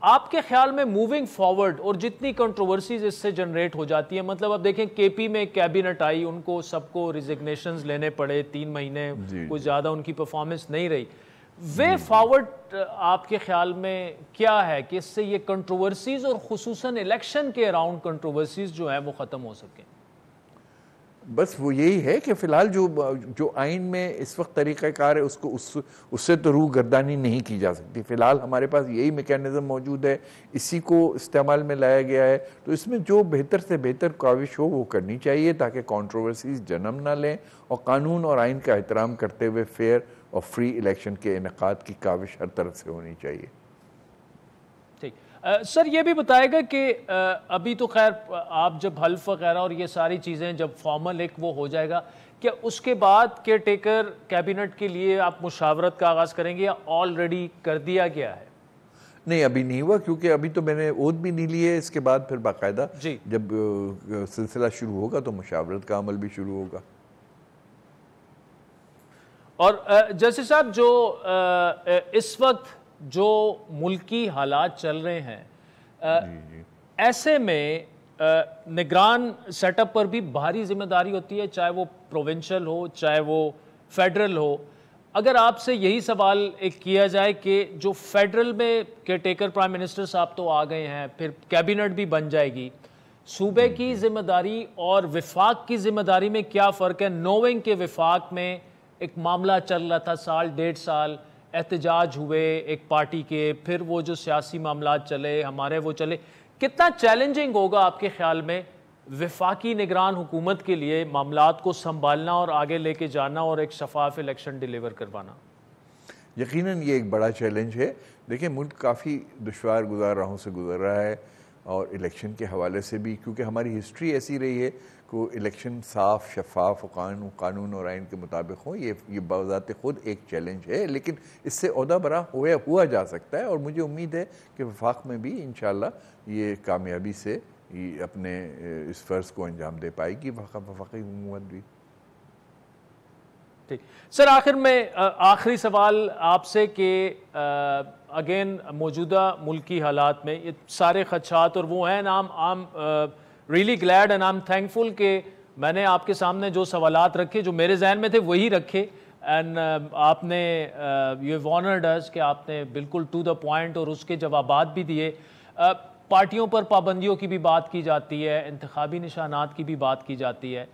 Speaker 1: آپ کے خیال میں موونگ فارورڈ, اور جتنی کنٹروورسیز اس سے جنریٹ ہو جاتی ہیں, مطلب اب دیکھیں کے پی میں کیبنٹ آئی, ان کو سب کو ریزگنیشنز لینے پڑے 3 مہینے, کوئی زیادہ ان کی پرفارمنس نہیں رہی. وے فارورڈ آپ کے خیال میں کیا ہے کہ اس سے یہ کنٹروورسیز اور خصوصاً الیکشن کے اراؤنڈ کنٹروورسیز جو ہیں وہ ختم ہو سکیں؟
Speaker 7: بس وہ یہی ہے کہ فی الحال جو آئین میں اس وقت طریقہ کار ہے اس سے تو روح گردانی نہیں کی جا سکتی. فی الحال ہمارے پاس یہی میکینزم موجود ہے, اسی کو استعمال میں لایا گیا ہے, تو اس میں جو بہتر سے بہتر کاوش ہو وہ کرنی چاہیے تاکہ کنٹروورسیز جنم نہ لیں, اور قانون اور آئین کا احترام کرتے ہوئے فیئر اور فری الیکشن کے انعقاد کی کاوش ہر طرف سے ہونی چاہیے.
Speaker 1: ٹھیک. سر یہ بھی بتائے گا کہ ابھی تو خیر آپ جب حلف وغیرہ اور یہ ساری چیزیں جب فارمل ایک وہ ہو جائے گا, کیا اس کے بعد کیئر ٹیکر کیبنٹ کے لیے آپ مشاورت کا آغاز کریں گے یا آلریڈی کر دیا گیا ہے؟
Speaker 7: نہیں, ابھی نہیں ہوا, کیونکہ ابھی تو میں نے عہد بھی نہیں لی ہے. اس کے بعد پھر باقاعدہ جب سلسلہ شروع ہوگا تو مشاورت کا عمل بھی شروع ہوگا.
Speaker 1: اور جیسے صاحب جو اس وقت جو ملکی حالات چل رہے ہیں, ایسے میں نگران سیٹ اپ پر بھی بھاری ذمہ داری ہوتی ہے, چاہے وہ پروونشل ہو چاہے وہ فیڈرل ہو. اگر آپ سے یہی سوال ایک کیا جائے کہ جو فیڈرل میں کیئر ٹیکر پرائم منسٹر صاحب تو آ گئے ہیں, پھر کیبنٹ بھی بن جائے گی, صوبے کی ذمہ داری اور وفاق کی ذمہ داری میں کیا فرق ہے, نوئنگ کہ وفاق میں ایک معاملہ چل رہا تھا 1.5 سال احتجاج ہوئے ایک پارٹی کے, پھر وہ جو سیاسی معاملات چلے ہمارے وہ چلے, کتنا چیلنجنگ ہوگا آپ کے خیال میں وفاقی نگران حکومت کے لیے معاملات کو سنبھالنا اور آگے لے کے جانا اور ایک شفاف الیکشن ڈیلیور کروانا؟
Speaker 7: یقیناً یہ ایک بڑا چیلنج ہے. دیکھیں ملک کافی دشوار گزار راہوں سے گزر رہا ہے, اور الیکشن کے حوالے سے بھی, کیونکہ ہماری ہسٹری ایسی رہی ہے کہ الیکشن صاف شفاف قانون اور آئین کے مطابق ہوں. یہ بذات خود ایک چیلنج ہے, لیکن اس سے عہدہ برا ہوا جا سکتا ہے, اور مجھے امید ہے کہ وفاق میں بھی انشاءاللہ یہ کامیابی سے اپنے اس فرض کو انجام دے پائے گی وفاقی حکومت بھی.
Speaker 1: ٹھیک سر, آخر میں آخری سوال آپ سے کہ اگین موجودہ ملکی حالات میں یہ سارے خدشات اور وہ ہیں, I'm really glad and I'm thankful کہ میں نے آپ کے سامنے جو سوالات رکھے جو میرے ذہن میں تھے وہی رکھے, اینڈ آپ نے you have honored us کہ آپ نے بالکل ٹو دا پوائنٹ اور اس کے جوابات بھی دیے. پارٹیوں پر پابندیوں کی بھی بات کی جاتی ہے, انتخابی نشانات کی بھی بات کی جاتی ہے,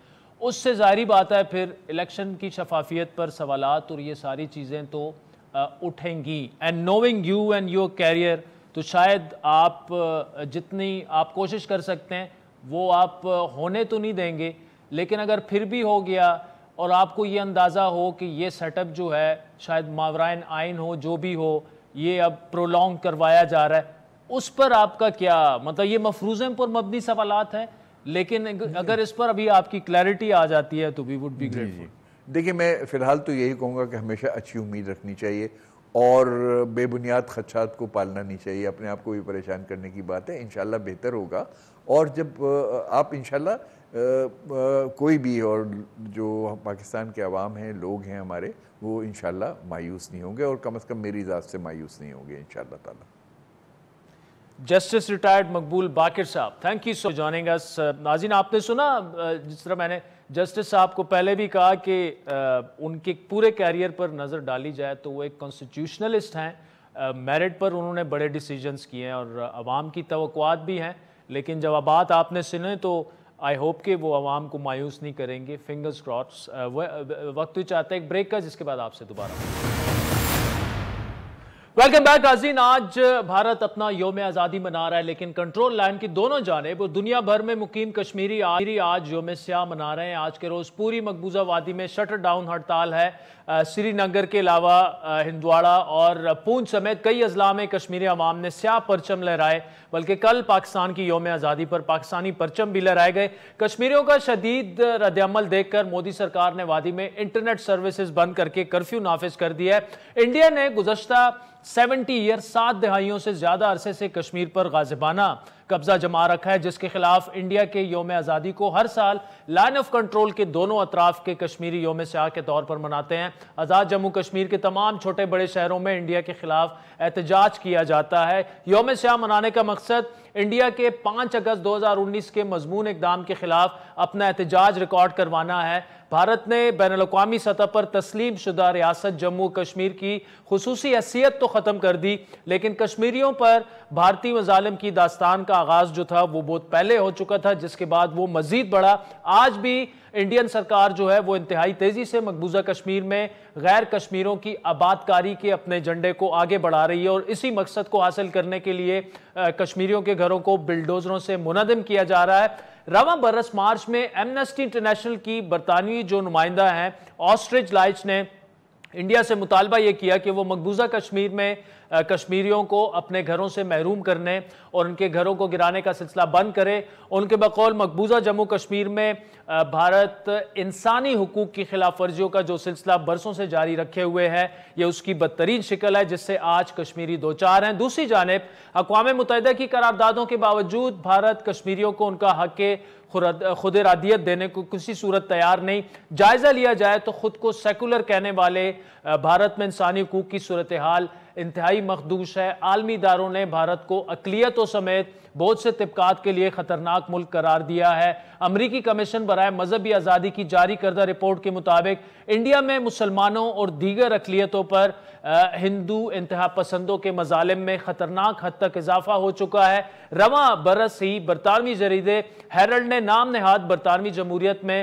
Speaker 1: اس سے ظاہری بات ہے پھر الیکشن کی شفافیت پر سوالات اور یہ ساری چیزیں تو اٹھیں گی. And knowing you and your career, تو شاید آپ جتنی آپ کوشش کر سکتے ہیں وہ آپ ہونے تو نہیں دیں گے, لیکن اگر پھر بھی ہو گیا اور آپ کو یہ اندازہ ہو کہ یہ سیٹ اپ جو ہے شاید ماورائن آئین ہو جو بھی ہو یہ اب پرولونگ کروایا جا رہا ہے, اس پر آپ کا کیا مطلب؟ یہ مفروضے پر مبنی سوالات ہیں, لیکن اگر اس پر ابھی آپ کی کلیئرٹی آ جاتی ہے تو وی وڈ بی گریٹفل.
Speaker 7: دیکھیں میں فی الحال تو یہی کہوں گا کہ ہمیشہ اچھی امید رکھنی چاہیے اور بے بنیاد خدشات کو پالنا نہیں چاہیے. اپنے آپ کو بھی پریشان کرنے کی بات ہے, انشاءاللہ بہتر ہوگا. اور جب آپ انشاءاللہ کوئی بھی, اور جو پاکستان کے عوام ہیں, لوگ ہیں ہمارے, وہ انشاءاللہ مایوس نہیں ہوں گے, اور کم از کم میری ذات سے مایوس نہیں ہوں گے انشاءاللہ تعالی.
Speaker 1: Justice retired Maqbool Baqir sahib, thank you so joining اس. ناظرین آپ نے سنا جس طرح میں نے جسٹس صاحب کو پہلے بھی کہا کہ ان کے پورے کیریئر پر نظر ڈالی جائے تو وہ ایک کانسٹیٹیوشنلسٹ ہیں, میرٹ پر انہوں نے بڑے ڈیسیجنز کیے ہیں اور عوام کی توقعات بھی ہیں, لیکن جوابات آپ نے سنے تو آئی ہوپ کہ وہ عوام کو مایوس نہیں کریں گے. Fingers cross. وقت چاہتے ہیں ایک بریک کا, جس کے بعد آپ سے دوبارہ. ویلکم بیک ناظرین. آج بھارت اپنا یوم آزادی منا رہا ہے, لیکن کنٹرول لائن کی دونوں جانب اور دنیا بھر میں مقیم کشمیری آج یوم سیاہ منا رہے ہیں. آج کے روز پوری مقبوضہ وادی میں شٹر ڈاؤن ہڑتال ہے. سری نگر کے علاوہ ہندواڑہ اور پونچھ سمیت کئی اضلاع میں کشمیری عوام نے سیاہ پرچم لہرائے, بلکہ کل پاکستان کی یوم آزادی پر پاکستانی پرچم بھی لہرائے گئے. کشمیریوں کا شدید رد عمل دیکھ کر مودی سرکار نے وادی میں انٹرنیٹ سروسز بند کر کے کرفیو نافذ کر دیا ہے. انڈیا نے گزشتہ 70 ایئر 7 دہائیوں سے زیادہ عرصے سے کشمیر پر غاصبانہ قبضہ جما رکھا ہے, جس کے خلاف انڈیا کے یوم آزادی کو ہر سال لائن آف کنٹرول کے دونوں اطراف کے کشمیری یوم سیاہ کے طور پر مناتے ہیں. آزاد جموں کشمیر کے تمام چھوٹے بڑے شہروں میں انڈیا کے خلاف احتجاج کیا جاتا ہے. یوم سیاہ منانے کا مقصد انڈیا کے 5 اگست 2019 کے مضمون اقدام کے خلاف اپنا احتجاج ریکارڈ کروانا ہے. بھارت نے بین الاقوامی سطح پر تسلیم شدہ ریاست جموں کشمیر کی خصوصی حیثیت تو ختم کر دی, لیکن کشمیریوں پر بھارتی مظالم کی داستان کا آغاز جو تھا وہ بہت پہلے ہو چکا تھا, جس کے بعد وہ مزید بڑھا. آج بھی انڈین سرکار جو ہے وہ انتہائی تیزی سے مقبوضہ کشمیر میں غیر کشمیروں کی آباد کاری کے اپنے ایجنڈے کو آگے بڑھا رہی ہے, اور اسی مقصد کو حاصل کرنے کے لیے کشمیریوں کے گھروں کو بلڈوزروں سے منہدم کیا جا رہا ہے. رواں برس مارچ میں ایمنسٹی انٹرنیشنل کی برطانوی جو نمائندہ ہیں آسٹرچ لائچ نے انڈیا سے مطالبہ یہ کیا کہ وہ مقبوضہ کشمیر میں کشمیریوں کو اپنے گھروں سے محروم کرنے اور ان کے گھروں کو گرانے کا سلسلہ بند کرے. ان کے بقول مقبوضہ جموں کشمیر میں بھارت انسانی حقوق کی خلاف ورزیوں کا جو سلسلہ برسوں سے جاری رکھے ہوئے ہے یہ اس کی بدترین شکل ہے, جس سے آج کشمیری دوچار ہیں. دوسری جانب اقوام متحدہ کی قراردادوں کے باوجود بھارت کشمیریوں کو ان کا حق خود ارادیت دینے کو کسی صورت تیار نہیں. جائزہ لیا جائے تو خود کو سیکولر کہنے والے بھارت میں انسانی حقوق کی صورتحال انتہائی مخدوش ہے. عالمی اداروں نے بھارت کو اقلیتوں سمیت بہت سے طبقات کے لیے خطرناک ملک قرار دیا ہے. امریکی کمیشن برائے مذہبی آزادی کی جاری کردہ رپورٹ کے مطابق انڈیا میں مسلمانوں اور دیگر اقلیتوں پر ہندو انتہا پسندوں کے مظالم میں خطرناک حد تک اضافہ ہو چکا ہے. رواں برس ہی برطانوی جریدے ہیرلڈ نے نام نہاد برطانوی جمہوریت میں